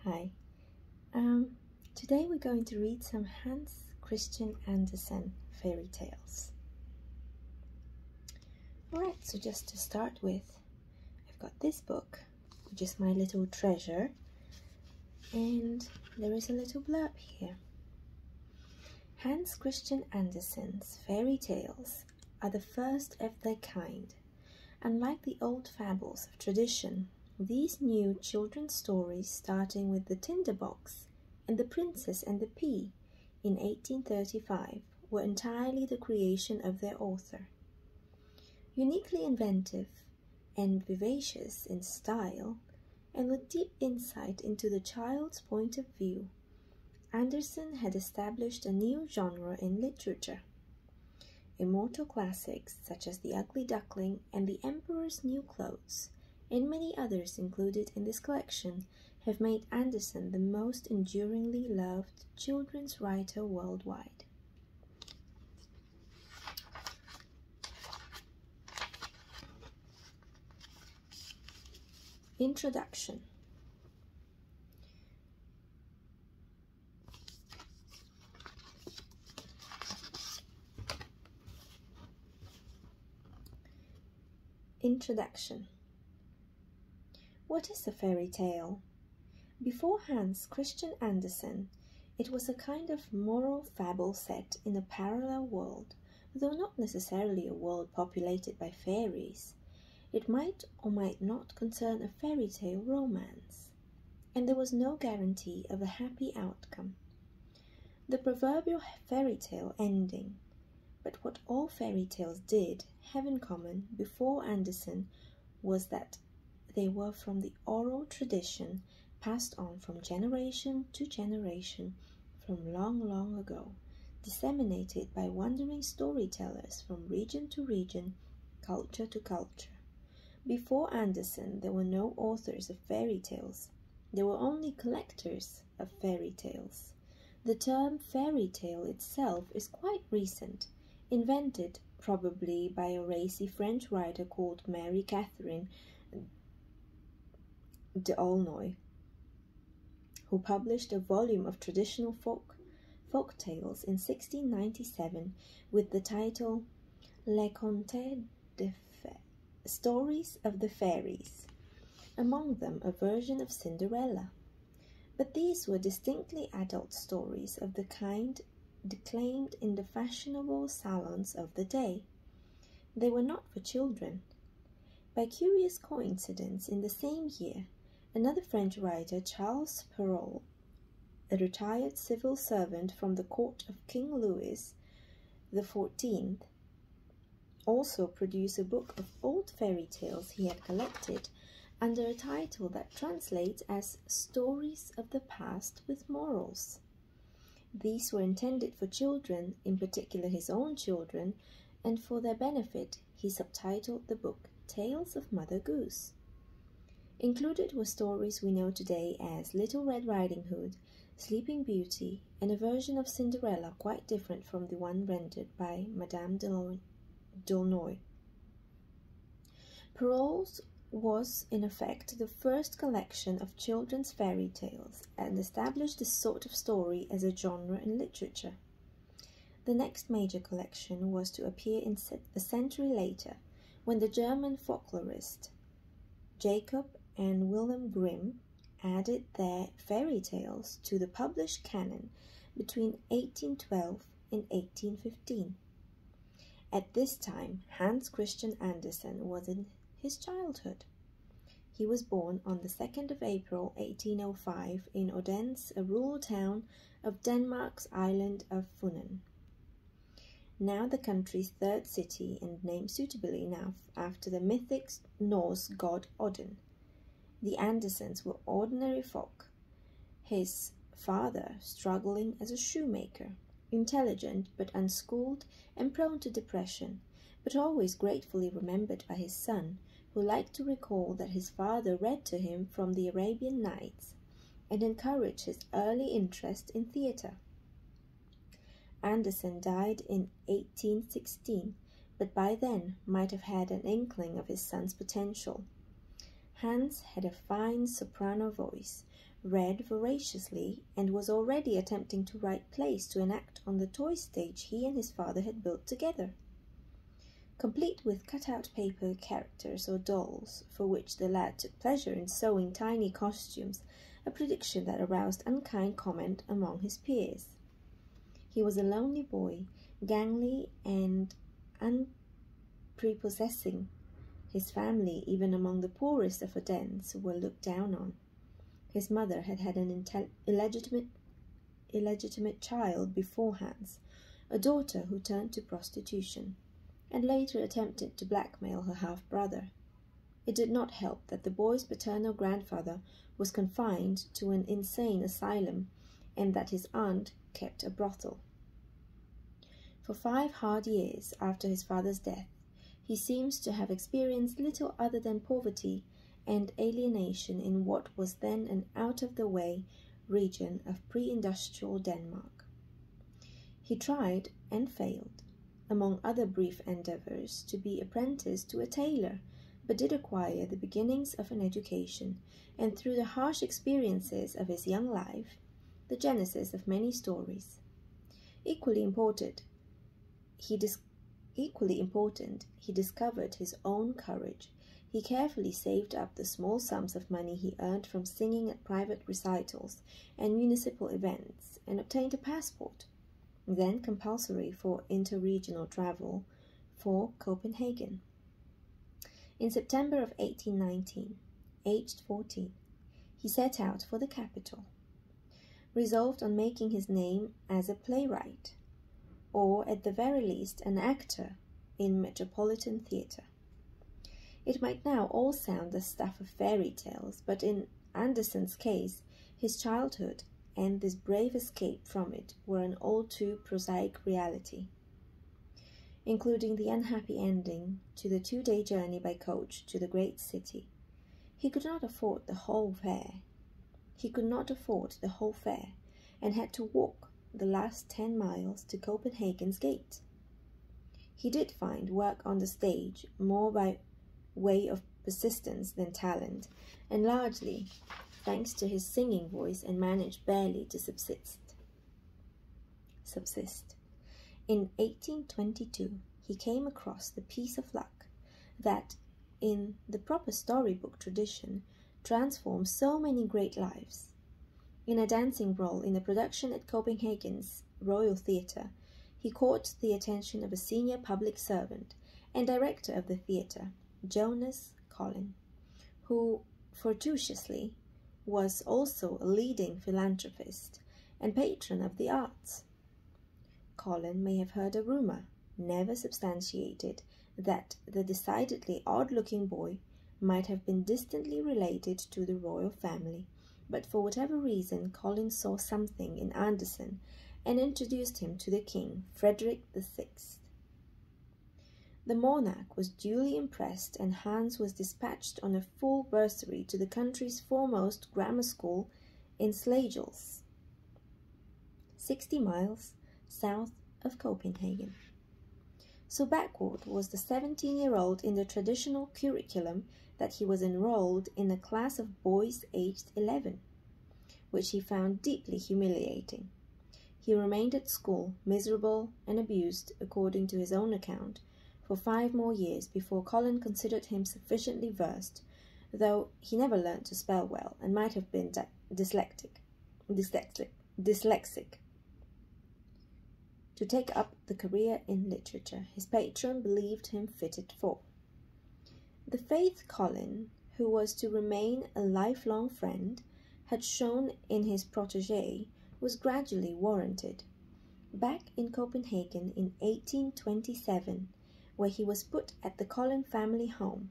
Hi. Today we're going to read some Hans Christian Andersen fairy tales. Alright, so just to start with, I've got this book, which is my little treasure, and there is a little blurb here. Hans Christian Andersen's fairy tales are the first of their kind. Unlike the old fables of tradition, these new children's stories, starting with The Tinderbox and The Princess and the Pea in 1835, were entirely the creation of their author. Uniquely inventive and vivacious in style, and with deep insight into the child's point of view, Andersen had established a new genre in literature. Immortal classics such as The Ugly Duckling and The Emperor's New Clothes, and many others included in this collection, have made Andersen the most enduringly loved children's writer worldwide. Introduction. Introduction. What is a fairy tale? Before Hans Christian Andersen, it was a kind of moral fable set in a parallel world, though not necessarily a world populated by fairies. It might or might not concern a fairy tale romance, and there was no guarantee of a happy outcome. The proverbial fairy tale ending. But what all fairy tales did have in common before Andersen was that they were from the oral tradition passed on from generation to generation from long, long ago, disseminated by wandering storytellers from region to region, culture to culture. Before Andersen, there were no authors of fairy tales. There were only collectors of fairy tales. The term fairy tale itself is quite recent, invented probably by a racy French writer called Mary Catherine d'Aulnoy, who published a volume of traditional folk tales in 1697 with the title Les Contes de Fées, Stories of the Fairies, among them a version of Cinderella. But these were distinctly adult stories of the kind declaimed in the fashionable salons of the day. They were not for children. By curious coincidence, in the same year, another French writer, Charles Perrault, a retired civil servant from the court of King Louis XIV, also produced a book of old fairy tales he had collected under a title that translates as Stories of the Past with Morals. These were intended for children, in particular his own children, and for their benefit he subtitled the book Tales of Mother Goose. Included were stories we know today as Little Red Riding Hood, Sleeping Beauty, and a version of Cinderella quite different from the one rendered by Madame d'Aulnoy. Perrault's was, in effect, the first collection of children's fairy tales and established this sort of story as a genre in literature. The next major collection was to appear a century later, when the German folklorist Jacob and Wilhelm Grimm added their fairy tales to the published canon between 1812 and 1815. At this time, Hans Christian Andersen was in his childhood. He was born on the 2nd of April 1805 in Odense, a rural town of Denmark's island of Funen, now the country's third city and named suitably enough after the mythic Norse god Odin. The Andersens were ordinary folk, his father struggling as a shoemaker, intelligent but unschooled and prone to depression, but always gratefully remembered by his son, who liked to recall that his father read to him from the Arabian Nights and encouraged his early interest in theatre. Andersen died in 1816, but by then might have had an inkling of his son's potential. Hans had a fine soprano voice, read voraciously, and was already attempting to write plays to enact on the toy stage he and his father had built together. Complete with cut-out paper characters or dolls, for which the lad took pleasure in sewing tiny costumes, a prediction that aroused unkind comment among his peers. He was a lonely boy, gangly and unprepossessing. His family, even among the poorest of Adens, were looked down on. His mother had had an illegitimate child before Hans, a daughter who turned to prostitution, and later attempted to blackmail her half-brother. It did not help that the boy's paternal grandfather was confined to an insane asylum, and that his aunt kept a brothel. For 5 hard years after his father's death, he seems to have experienced little other than poverty and alienation in what was then an out-of-the-way region of pre-industrial Denmark. He tried and failed, among other brief endeavours, to be apprenticed to a tailor, but did acquire the beginnings of an education, and through the harsh experiences of his young life, the genesis of many stories. Equally important, he discovered his own courage. He carefully saved up the small sums of money he earned from singing at private recitals and municipal events, and obtained a passport, then compulsory for interregional travel, for Copenhagen. In September of 1819, aged 14, he set out for the capital, resolved on making his name as a playwright, or at the very least an actor in metropolitan theatre. It might now all sound the stuff of fairy tales, but in Andersen's case, his childhood and this brave escape from it were an all too prosaic reality, including the unhappy ending to the 2-day journey by coach to the great city. He could not afford the whole fare. And had to walk the last 10 miles to Copenhagen's gate. He did find work on the stage more by way of persistence than talent, and largely thanks to his singing voice, and managed barely to subsist. In 1822, he came across the piece of luck that, in the proper storybook tradition, transforms so many great lives. In a dancing role in a production at Copenhagen's Royal Theatre, he caught the attention of a senior public servant and director of the theatre, Jonas Collin, who, fortuitously, was also a leading philanthropist and patron of the arts. Collin may have heard a rumour, never substantiated, that the decidedly odd-looking boy might have been distantly related to the royal family, but for whatever reason Collin saw something in Andersen and introduced him to the king, Frederick VI. The monarch was duly impressed, and Hans was dispatched on a full bursary to the country's foremost grammar school in Slagelse, 60 miles south of Copenhagen. So backward was the 17-year-old in the traditional curriculum that he was enrolled in a class of boys aged 11, which he found deeply humiliating. He remained at school, miserable and abused, according to his own account, for 5 more years before Collin considered him sufficiently versed, though he never learnt to spell well and might have been dyslexic, to take up the career in literature his patron believed him fitted for. The faith Collin, who was to remain a lifelong friend, had shown in his protégé, was gradually warranted. Back in Copenhagen in 1827, where he was put at the Collin family home,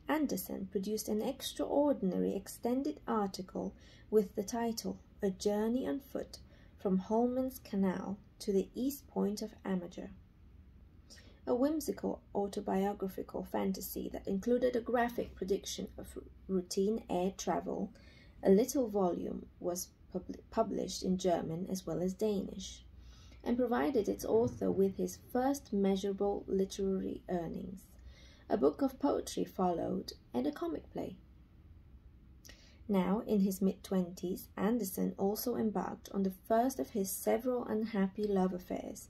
Andersen produced an extraordinary extended article with the title A Journey on Foot from Holman's Canal to the East Point of Amager, a whimsical autobiographical fantasy that included a graphic prediction of routine air travel. A little volume was published in German as well as Danish, and provided its author with his first measurable literary earnings. A book of poetry followed, and a comic play. Now, in his mid-20s, Andersen also embarked on the first of his several unhappy love affairs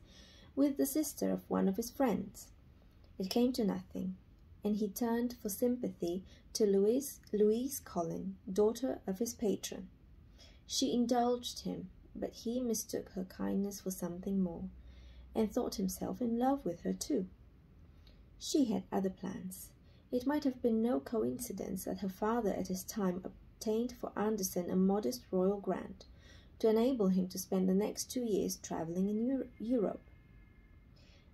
with the sister of one of his friends. It came to nothing, and he turned for sympathy to Louise Collin, daughter of his patron. She indulged him, but he mistook her kindness for something more, and thought himself in love with her too. She had other plans. It might have been no coincidence that her father at his time obtained for Andersen a modest royal grant to enable him to spend the next 2 years travelling in Europe.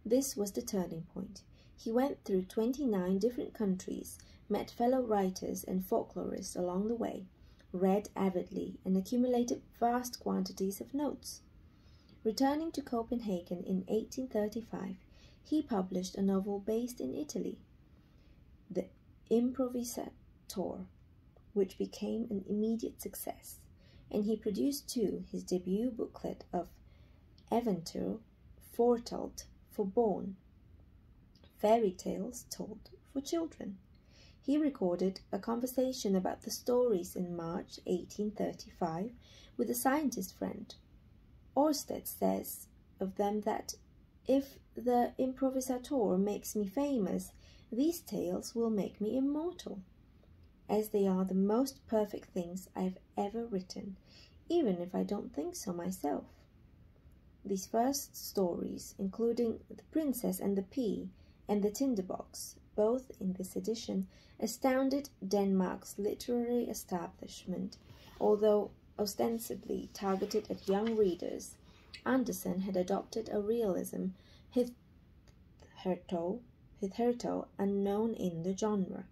This was the turning point. He went through 29 different countries, met fellow writers and folklorists along the way, read avidly, and accumulated vast quantities of notes. Returning to Copenhagen in 1835, he published a novel based in Italy, The Improvisator, which became an immediate success, and he produced too his debut booklet of Eventyr fortalt for Born, fairy tales told for children. He recorded a conversation about the stories in March 1835 with a scientist friend. Orsted says of them that if the Improvisator makes me famous, these tales will make me immortal, as they are the most perfect things I have ever written, even if I don't think so myself. These first stories, including The Princess and the Pea and The Tinderbox, both in this edition, astounded Denmark's literary establishment. Although ostensibly targeted at young readers, Andersen had adopted a realism hitherto unknown in the genre,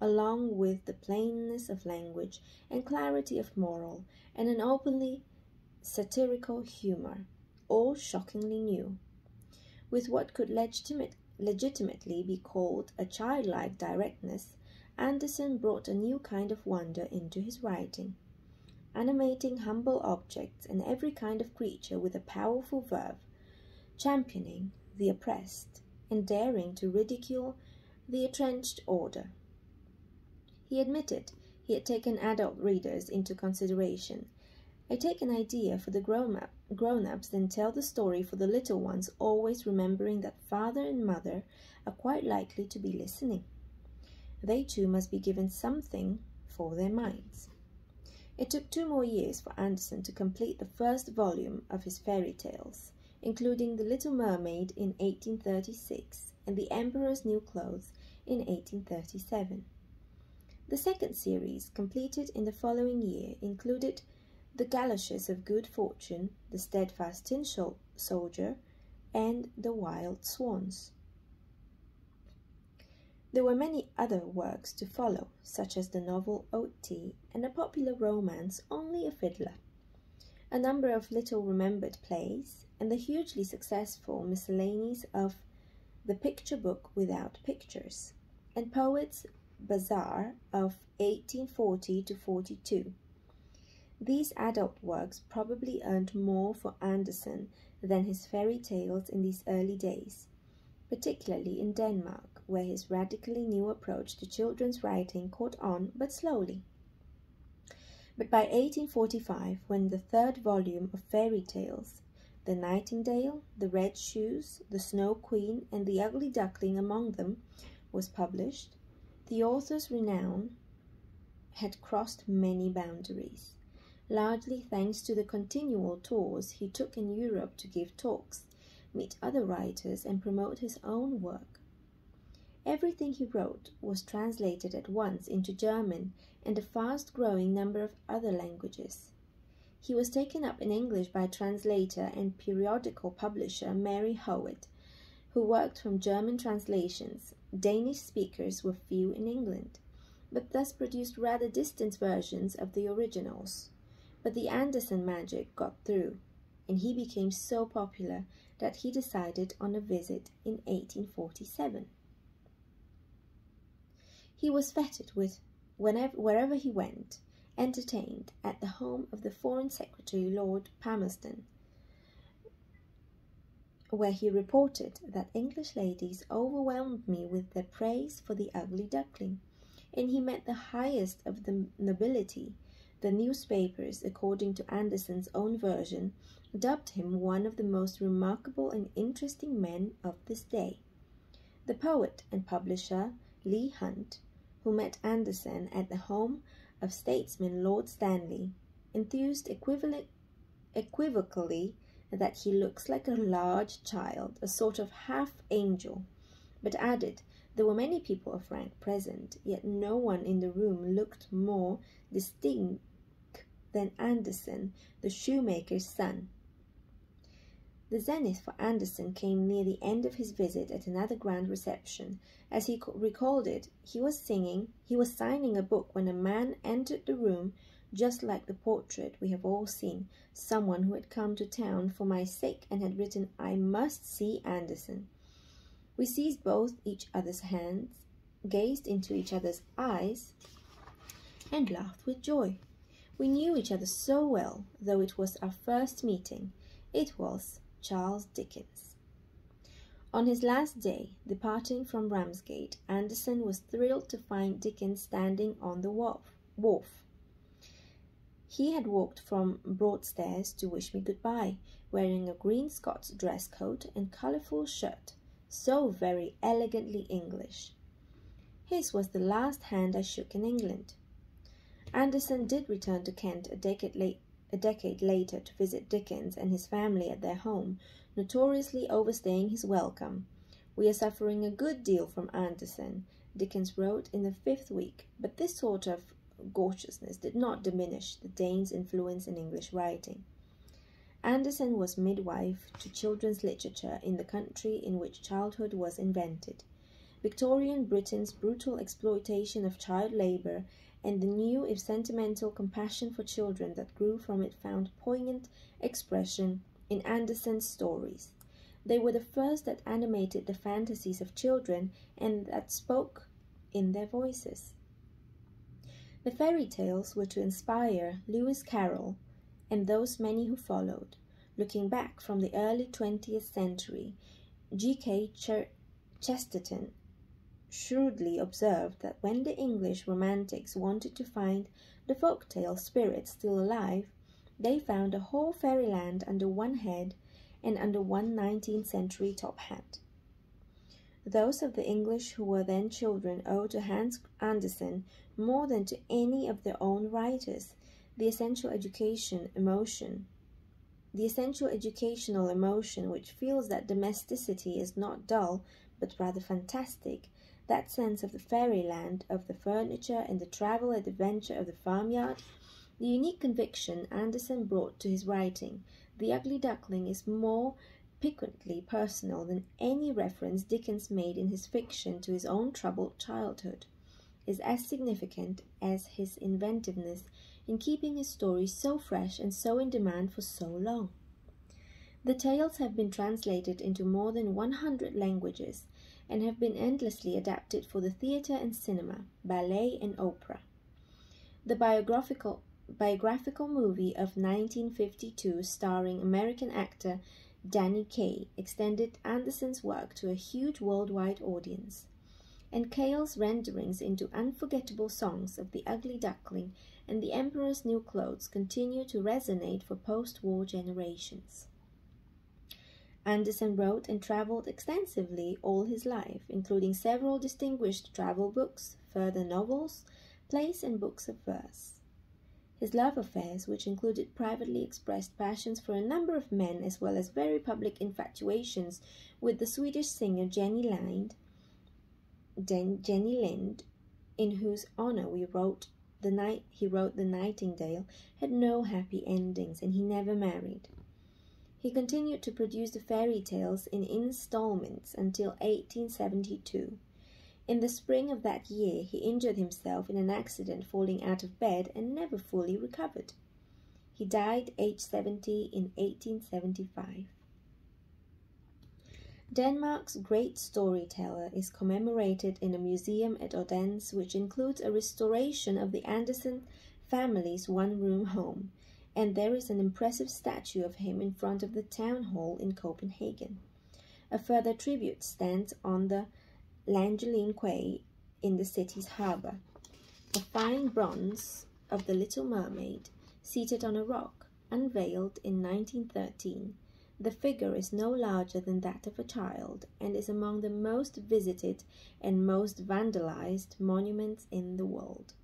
along with the plainness of language and clarity of moral, and an openly satirical humour, all shockingly new. With what could legitimately be called a childlike directness, Andersen brought a new kind of wonder into his writing, animating humble objects and every kind of creature with a powerful verve, championing the oppressed, and daring to ridicule the entrenched order. He admitted he had taken adult readers into consideration. I take an idea for the grown-ups, then tell the story for the little ones, always remembering that father and mother are quite likely to be listening. They too must be given something for their minds. It took 2 more years for Andersen to complete the first volume of his fairy tales, including The Little Mermaid in 1836 and The Emperor's New Clothes in 1837. The second series, completed in the following year, included The Galoshes of Good Fortune, The Steadfast Tin Soldier, and The Wild Swans. There were many other works to follow, such as the novel Otti and a popular romance Only a Fiddler, a number of little-remembered plays, and the hugely successful miscellanies of The Picture Book Without Pictures and Poets' Bazaar of 1840 to 42. These adult works probably earned more for Andersen than his fairy tales in these early days, particularly in Denmark, where his radically new approach to children's writing caught on but slowly. But by 1845, when the third volume of fairy tales, The Nightingale, The Red Shoes, The Snow Queen, and The Ugly Duckling among them, was published, the author's renown had crossed many boundaries, largely thanks to the continual tours he took in Europe to give talks, meet other writers, and promote his own work. Everything he wrote was translated at once into German and a fast-growing number of other languages. He was taken up in English by translator and periodical publisher Mary Howitt, who worked from German translations. Danish speakers were few in England, but thus produced rather distant versions of the originals. But the Andersen magic got through, and he became so popular that he decided on a visit in 1847. He was feted with, wherever he went, entertained at the home of the Foreign Secretary Lord Palmerston, where he reported that English ladies overwhelmed me with their praise for The Ugly Duckling, and he met the highest of the nobility, The newspapers, according to Andersen's own version, dubbed him one of the most remarkable and interesting men of this day. The poet and publisher Leigh Hunt, who met Andersen at the home of statesman Lord Stanley, enthused equivocally that he looks like a large child, a sort of half-angel, but added there were many people of rank present, yet no one in the room looked more distinct than Andersen, the shoemaker's son. The zenith for Andersen came near the end of his visit at another grand reception. As he recalled it, he was signing a book when a man entered the room, just like the portrait we have all seen, someone who had come to town for my sake and had written, "I must see Andersen." We seized both each other's hands, gazed into each other's eyes, and laughed with joy. We knew each other so well, though it was our first meeting. It was Charles Dickens. On his last day, departing from Ramsgate, Andersen was thrilled to find Dickens standing on the wharf. He had walked from Broadstairs to wish me goodbye, wearing a green Scots dress coat and colourful shirt, so very elegantly English. His was the last hand I shook in England. Andersen did return to Kent a decade later to visit Dickens and his family at their home, notoriously overstaying his welcome. "We are suffering a good deal from Andersen," Dickens wrote in the 5th week, but this sort of gorgeousness did not diminish the Dane's influence in English writing. Andersen was midwife to children's literature in the country in which childhood was invented. Victorian Britain's brutal exploitation of child labour and the new, if sentimental, compassion for children that grew from it found poignant expression in Andersen's stories. They were the first that animated the fantasies of children and that spoke in their voices. The fairy tales were to inspire Lewis Carroll and those many who followed. Looking back from the early 20th century, G.K. Chesterton shrewdly observed that when the English romantics wanted to find the folk-tale spirit still alive, they found a whole fairyland under one head and under one 19th century top hat. Those of the English who were then children owe to Hans Andersen more than to any of their own writers the essential educational emotion which feels that domesticity is not dull but rather fantastic, that sense of the fairyland, of the furniture and the travel and adventure of the farmyard, the unique conviction Andersen brought to his writing. The Ugly Duckling is more piquantly personal than any reference Dickens made in his fiction to his own troubled childhood, is as significant as his inventiveness in keeping his stories so fresh and so in demand for so long. The tales have been translated into more than 100 languages and have been endlessly adapted for the theatre and cinema, ballet and opera. The biographical movie of 1952 starring American actor Danny Kaye extended Andersen's work to a huge worldwide audience, and Cale's renderings into unforgettable songs of The Ugly Duckling and The Emperor's New Clothes continue to resonate for post-war generations. Andersen wrote and travelled extensively all his life, including several distinguished travel books, further novels, plays and books of verse. His love affairs, which included privately expressed passions for a number of men as well as very public infatuations with the Swedish singer Jenny Lind, in whose honour he wrote The Nightingale, had no happy endings, and he never married. He continued to produce the fairy tales in installments until 1872. In the spring of that year, he injured himself in an accident falling out of bed and never fully recovered. He died aged 70 in 1875. Denmark's great storyteller is commemorated in a museum at Odense, which includes a restoration of the Andersen family's one-room home, and there is an impressive statue of him in front of the town hall in Copenhagen. A further tribute stands on the Langeleen Quay in the city's harbour. A fine bronze of The Little Mermaid, seated on a rock, unveiled in 1913. The figure is no larger than that of a child and is among the most visited and most vandalized monuments in the world.